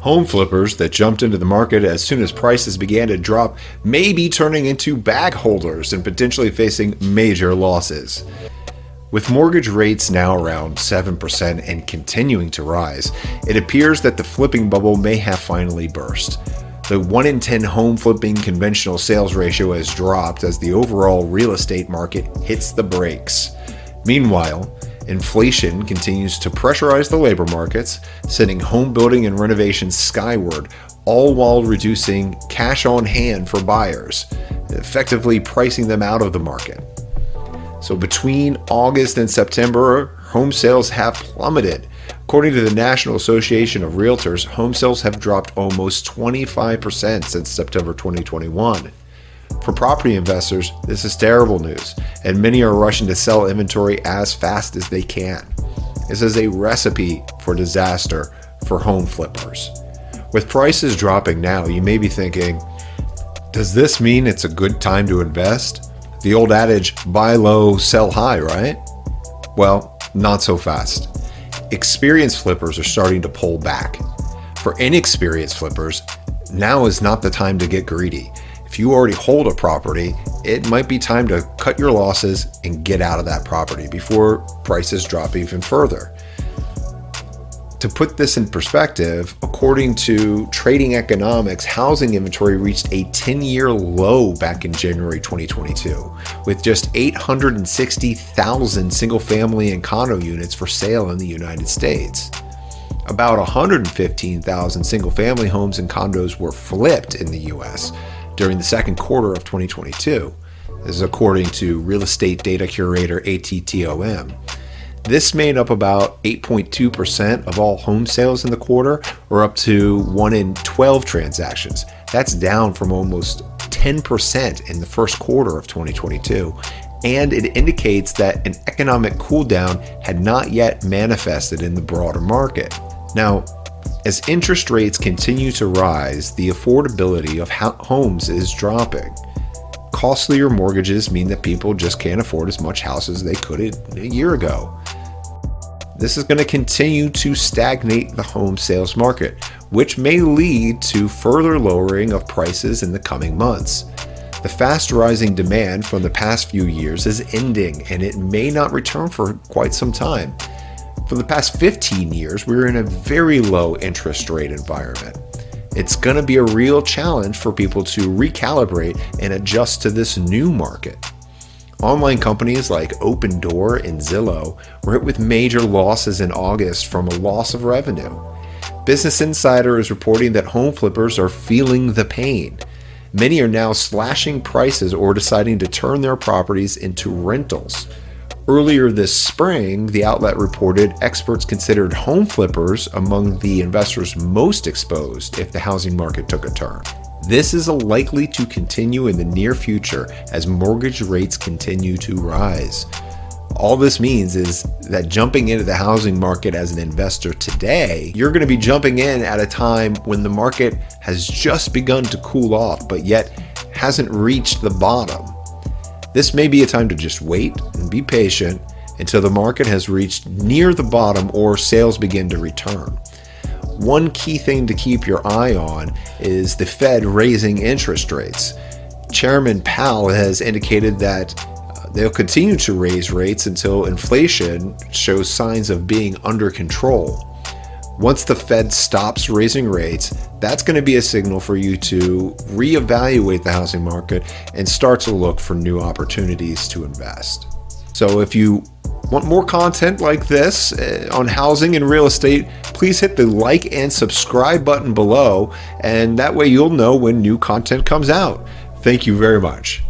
Home flippers that jumped into the market as soon as prices began to drop may be turning into bag holders and potentially facing major losses. With mortgage rates now around 7% and continuing to rise, it appears that the flipping bubble may have finally burst. The 1 in 10 home flipping conventional sales ratio has dropped as the overall real estate market hits the brakes. Meanwhile, inflation continues to pressurize the labor markets, sending home building and renovation skyward, all while reducing cash on hand for buyers, effectively pricing them out of the market. So between August and September, home sales have plummeted. According to the National Association of Realtors, home sales have dropped almost 25% since September 2021. For property investors, this is terrible news, and many are rushing to sell inventory as fast as they can. This is a recipe for disaster for home flippers. With prices dropping now, you may be thinking, does this mean it's a good time to invest? The old adage, buy low, sell high, right? Well, not so fast. Experienced flippers are starting to pull back. For inexperienced flippers, now is not the time to get greedy. If you already hold a property, it might be time to cut your losses and get out of that property before prices drop even further. To put this in perspective, according to Trading Economics, housing inventory reached a 10-year low back in January 2022, with just 860,000 single-family and condo units for sale in the United States. About 115,000 single-family homes and condos were flipped in the U.S. during the second quarter of 2022. This is according to real estate data curator ATTOM. This made up about 8.2% of all home sales in the quarter, or up to 1 in 12 transactions. That's down from almost 10% in the first quarter of 2022, and it indicates that an economic cooldown had not yet manifested in the broader market. Now, as interest rates continue to rise, the affordability of homes is dropping. Costlier mortgages mean that people just can't afford as much house as they could a year ago. This is going to continue to stagnate the home sales market, which may lead to further lowering of prices in the coming months. The fast rising demand from the past few years is ending, and it may not return for quite some time. For the past 15 years, we're in a very low interest rate environment. It's going to be a real challenge for people to recalibrate and adjust to this new market. Online companies like Opendoor and Zillow were hit with major losses in August from a loss of revenue. Business Insider is reporting that home flippers are feeling the pain. Many are now slashing prices or deciding to turn their properties into rentals. Earlier this spring, the outlet reported experts considered home flippers among the investors most exposed if the housing market took a turn. This is likely to continue in the near future as mortgage rates continue to rise. All this means is that jumping into the housing market as an investor today, you're going to be jumping in at a time when the market has just begun to cool off, but yet hasn't reached the bottom. This may be a time to just wait and be patient until the market has reached near the bottom or sales begin to return. One key thing to keep your eye on is the Fed raising interest rates. Chairman Powell has indicated that they'll continue to raise rates until inflation shows signs of being under control. Once the Fed stops raising rates, that's going to be a signal for you to reevaluate the housing market and start to look for new opportunities to invest. So if you want more content like this on housing and real estate, please hit the like and subscribe button below, and that way you'll know when new content comes out. Thank you very much.